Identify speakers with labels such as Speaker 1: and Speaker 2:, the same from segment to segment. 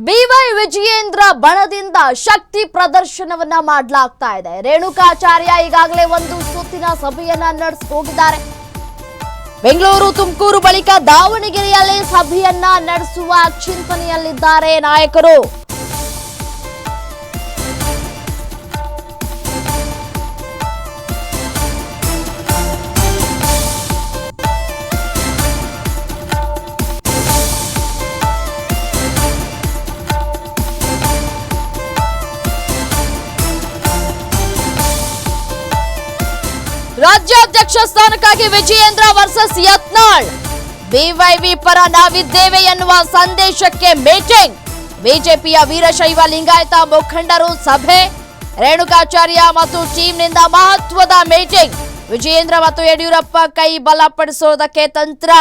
Speaker 1: B Y Vijayendra ಬಣದಿಂದ ಶಕ್ತಿ ಪ್ರದರ್ಶನವನ್ನ ಮಾಡಲಾಗ್ತಾ ಇದೆ. ರೇಣುಕಾಚಾರ್ಯ ಈಗಾಗಲೇ ಒಂದು ಸುತ್ತಿನ ಸಭೆಯನ್ನ ನಡೆಸಿ ಹೋಗಿದ್ದಾರೆ. ಬೆಂಗಳೂರು ತುಮಕೂರು ಬಳಿಕ ದಾವಣಗೆರೆಯಲ್ಲಿ ಸಭೆಯನ್ನ ನಡೆಸುವ ಚಿಂತನೆಯಲ್ಲಿದ್ದಾರೆ ನಾಯಕರು. ರಾಜ್ಯಾಧ್ಯಕ್ಷ ಸ್ಥಾನಕ್ಕಾಗಿ ವಿಜಯೇಂದ್ರ ವರ್ಸಸ್ ಯತ್ನಾಳ್. ಬಿವೈವಿ ಪರ ನಾವಿದ್ದೇವೆ ಎನ್ನುವ ಸಂದೇಶಕ್ಕೆ ಮೀಟಿಂಗ್. ಬಿಜೆಪಿಯ ವೀರಶೈವ ಲಿಂಗಾಯತ ಮುಖಂಡರು ಸಭೆ. ರೇಣುಕಾಚಾರ್ಯ ಮತ್ತು ಟೀಮ್ನಿಂದ ಮಹತ್ವದ ಮೀಟಿಂಗ್. ವಿಜಯೇಂದ್ರ ಮತ್ತು ಯಡಿಯೂರಪ್ಪ ಕೈ ಬಲಪಡಿಸೋದಕ್ಕೆ ತಂತ್ರ.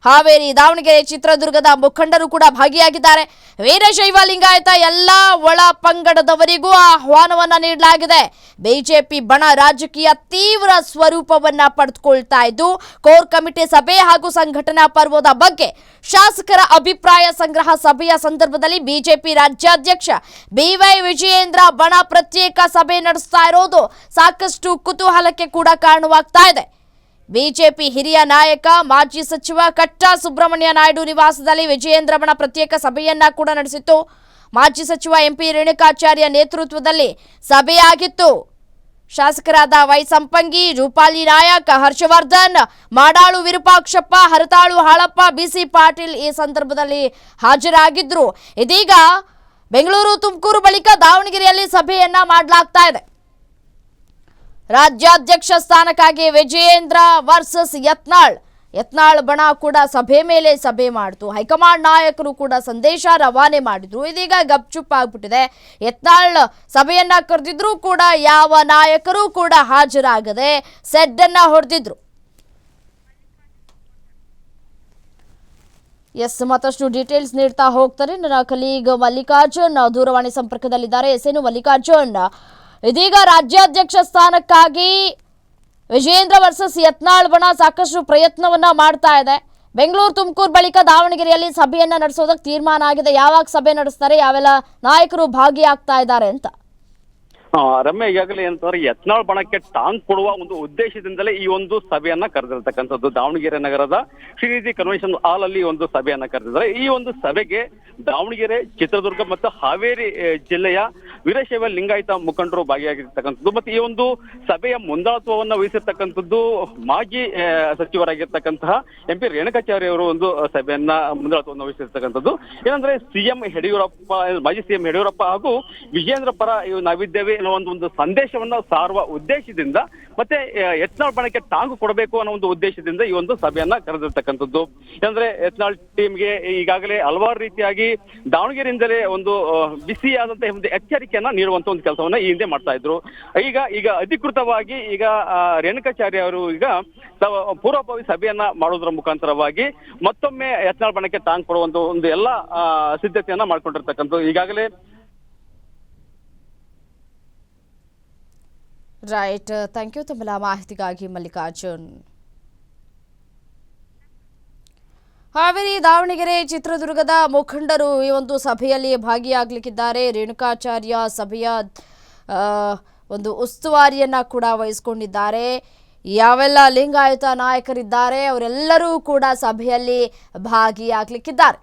Speaker 1: ಹಾವೇರಿ, ದಾವಣಗೆರೆ, ಚಿತ್ರದುರ್ಗದ ಮುಖಂಡರು ಕೂಡ ಭಾಗಿಯಾಗಿದ್ದಾರೆ. ವೀರಶೈವ ಲಿಂಗಾಯತ ಎಲ್ಲ ಒಳ ಪಂಗಡದವರಿಗೂ ಆಹ್ವಾನವನ್ನ ನೀಡಲಾಗಿದೆ. ಬಿಜೆಪಿ ಬಣ ರಾಜಕೀಯ ತೀವ್ರ ಸ್ವರೂಪವನ್ನ ಪಡೆದುಕೊಳ್ತಾ ಇದ್ದು, ಕೋರ್ ಕಮಿಟಿ ಸಭೆ ಹಾಗೂ ಸಂಘಟನಾ ಪರ್ವದ ಬಗ್ಗೆ ಶಾಸಕರ ಅಭಿಪ್ರಾಯ ಸಂಗ್ರಹ ಸಭೆಯ ಸಂದರ್ಭದಲ್ಲಿ ಬಿಜೆಪಿ ರಾಜ್ಯಾಧ್ಯಕ್ಷ ಬಿವೈ ವಿಜಯೇಂದ್ರ ಬಣ ಪ್ರತ್ಯೇಕ ಸಭೆ ನಡೆಸ್ತಾ ಇರೋದು ಸಾಕಷ್ಟು ಕುತೂಹಲಕ್ಕೆ ಕೂಡ ಕಾರಣವಾಗ್ತಾ ಇದೆ. ಬಿಜೆಪಿ ಹಿರಿಯ ನಾಯಕ ಮಾಜಿ ಸಚಿವ ಕಟ್ಟಾ ಸುಬ್ರಹ್ಮಣ್ಯ ನಾಯ್ಡು ನಿವಾಸದಲ್ಲಿ ವಿಜಯೇಂದ್ರ ಬಣ ಪ್ರತ್ಯೇಕ ಸಭೆಯನ್ನ ಕೂಡ ನಡೆಸಿತ್ತು. ಮಾಜಿ ಸಚಿವ ಎಂಪಿ ರೇಣುಕಾಚಾರ್ಯ ನೇತೃತ್ವದಲ್ಲಿ ಸಭೆಯಾಗಿತ್ತು. ಶಾಸಕರಾದ ವೈ ಸಂಪಂಗಿ, ರೂಪಾಲಿ ನಾಯಕ್, ಹರ್ಷವರ್ಧನ್, ಮಾಡಾಳು ವಿರೂಪಾಕ್ಷಪ್ಪ, ಹರತಾಳು ಹಾಳಪ್ಪ, ಬಿಸಿ ಪಾಟೀಲ್ ಈ ಸಂದರ್ಭದಲ್ಲಿ ಹಾಜರಾಗಿದ್ರು. ಇದೀಗ ಬೆಂಗಳೂರು ತುಮಕೂರು ಬಳಿಕ ದಾವಣಗೆರೆಯಲ್ಲಿ ಸಭೆಯನ್ನ ಮಾಡಲಾಗ್ತಾ ಇದೆ. ರಾಜ್ಯಾಧ್ಯಕ್ಷ ಸ್ಥಾನಕ್ಕಾಗಿ ವಿಜಯೇಂದ್ರ ವರ್ಸಸ್ ಯತ್ನಾಳ್ ಬಣ ಕೂಡ ಸಭೆ ಮೇಲೆ ಸಭೆ ಮಾಡಿತು. ಹೈಕಮಾಂಡ್ ನಾಯಕರು ಕೂಡ ಸಂದೇಶ ರವಾನೆ ಮಾಡಿದ್ರು. ಇದೀಗ ಗಪ್ಚುಪ್ ಆಗ್ಬಿಟ್ಟಿದೆ. ಯತ್ನಾಳ್ ಸಭೆಯನ್ನ ಕರೆದಿದ್ರು ಕೂಡ ಯಾವ ನಾಯಕರು ಕೂಡ ಹಾಜರಾಗದೆ ಸೆಡ್ ಅನ್ನ ಹೊಡೆದಿದ್ರು. ಮತ್ತಷ್ಟು ಡೀಟೇಲ್ಸ್ ನೀಡ್ತಾ ಹೋಗ್ತಾರೆ ನನ್ನ ಕಲೀಗ್ ಮಲ್ಲಿಕಾರ್ಜುನ್ ದೂರವಾಣಿ ಸಂಪರ್ಕದಲ್ಲಿದ್ದಾರೆ. ಏನು ಮಲ್ಲಿಕಾರ್ಜುನ್, ಇದೀಗ ರಾಜ್ಯಾಧ್ಯಕ್ಷ ಸ್ಥಾನಕ್ಕಾಗಿ ವಿಜಯೇಂದ್ರ ವರ್ಸಸ್ ಯತ್ನಾಳ್ ಬಣ ಸಾಕಷ್ಟು ಪ್ರಯತ್ನವನ್ನ ಮಾಡ್ತಾ ಇದೆ. ಬೆಂಗಳೂರು ತುಮಕೂರು ಬಳಿಕ ದಾವಣಗೆರೆಯಲ್ಲಿ ಸಭೆಯನ್ನ ನಡೆಸೋದಕ್ಕೆ ತೀರ್ಮಾನ ಆಗಿದೆ. ಯಾವಾಗ ಸಭೆ ನಡೆಸ್ತಾರೆ, ಯಾವೆಲ್ಲ ನಾಯಕರು ಭಾಗಿಯಾಗ್ತಾ ಇದ್ದಾರೆ ಅಂತ?
Speaker 2: ರಮ್ಯ, ಈಗಾಗಲೇ ಏನಂತಂದ್ರೆ ಯತ್ನಾಳ್ ಬಣಕ್ಕೆ ಟಾಂಗ್ ಕೊಡುವ ಒಂದು ಉದ್ದೇಶದಿಂದಲೇ ಈ ಒಂದು ಸಭೆಯನ್ನ ಕರೆದಿರ್ತಕ್ಕಂಥದ್ದು. ದಾವಣಗೆರೆ ನಗರದ ಶ್ರೀನಿಧಿ ಕನ್ವೆನ್ಷನ್ ಹಾಲ್ ಅಲ್ಲಿ ಒಂದು ಸಭೆಯನ್ನ ಕರೆದಿದ್ದಾರೆ. ಈ ಒಂದು ಸಭೆಗೆ ದಾವಣಗೆರೆ, ಚಿತ್ರದುರ್ಗ ಮತ್ತು ಹಾವೇರಿ ಜಿಲ್ಲೆಯ ವೀರಶೈವ ಲಿಂಗಾಯತ ಮುಖಂಡರು ಭಾಗಿಯಾಗಿರ್ತಕ್ಕಂಥದ್ದು. ಮತ್ತೆ ಈ ಒಂದು ಸಭೆಯ ಮುಂದಾಳತ್ವವನ್ನು ವಹಿಸಿರ್ತಕ್ಕಂಥದ್ದು ಮಾಜಿ ಸಚಿವರಾಗಿರ್ತಕ್ಕಂತಹ ಎಂಪಿ ರೇಣುಕಾಚಾರ್ಯ ಅವರು ಒಂದು ಸಭೆಯನ್ನ ಮುಂದಾಳತ್ವವನ್ನು ವಹಿಸಿರ್ತಕ್ಕಂಥದ್ದು. ಏನಂದ್ರೆ ಮಾಜಿ ಸಿಎಂ ಯಡಿಯೂರಪ್ಪ ಹಾಗೂ ವಿಜಯೇಂದ್ರ ಪರ ನಾವಿದ್ದೇವೆ ಅನ್ನೋ ಒಂದು ಸಂದೇಶವನ್ನ ಸಾರುವ ಉದ್ದೇಶದಿಂದ, ಮತ್ತೆ ಯತ್ನಾಳ್ ಬಣಕ್ಕೆ ಟಾಂಗು ಕೊಡಬೇಕು ಅನ್ನೋ ಒಂದು ಉದ್ದೇಶದಿಂದ ಈ ಒಂದು ಸಭೆಯನ್ನ ಕರೆದಿರ್ತಕ್ಕಂಥದ್ದು. ಅಂದ್ರೆ ಯತ್ನಾಳ್ ಟೀಮ್ಗೆ ಈಗಾಗಲೇ ಹಲವಾರು ರೀತಿಯಾಗಿ ದಾವಣಗೆರೆಯಿಂದಲೇ ಒಂದು ಬಿಸಿಯಾದಂತಹ ಒಂದು ಎಚ್ಚರಿಕೆಯನ್ನ ನೀಡುವಂತ ಒಂದು ಕೆಲಸವನ್ನ ಈ ಹಿಂದೆ ಮಾಡ್ತಾ ಇದ್ರು. ಈಗ ಅಧಿಕೃತವಾಗಿ ಈಗ ರೇಣುಕಾಚಾರ್ಯ ಅವರು ಈಗ ಪೂರ್ವಭಾವಿ ಸಭೆಯನ್ನ ಮಾಡೋದ್ರ ಮುಖಾಂತರವಾಗಿ ಮತ್ತೊಮ್ಮೆ ಯತ್ನಾಳ್ ಬಣಕ್ಕೆ ಟಾಂಗ್ ಕೊಡುವಂತ ಒಂದು ಎಲ್ಲಾ ಸಿದ್ಧತೆಯನ್ನ ಮಾಡ್ಕೊಂಡಿರ್ತಕ್ಕಂಥದ್ದು. ಈಗಾಗಲೇ
Speaker 1: ರೈಟ್, ಥ್ಯಾಂಕ್ ಯು ತಮ್ಮೆಲ್ಲ ಮಾಹಿತಿಗಾಗಿ ಮಲ್ಲಿಕಾರ್ಜುನ್. ಹಾವೇರಿ, ದಾವಣಗೆರೆ, ಚಿತ್ರದುರ್ಗದ ಮುಖಂಡರು ಈ ಒಂದು ಸಭೆಯಲ್ಲಿ ಭಾಗಿಯಾಗಲಿಕ್ಕಿದ್ದಾರೆ. ರೇಣುಕಾಚಾರ್ಯ ಸಭೆಯ ಒಂದು ಉಸ್ತುವಾರಿಯನ್ನ ಕೂಡ ವಹಿಸಿಕೊಂಡಿದ್ದಾರೆ. ಯಾವೆಲ್ಲ ಲಿಂಗಾಯತ ನಾಯಕರಿದ್ದಾರೆ ಅವರೆಲ್ಲರೂ ಕೂಡ ಸಭೆಯಲ್ಲಿ ಭಾಗಿಯಾಗಲಿಕ್ಕಿದ್ದಾರೆ.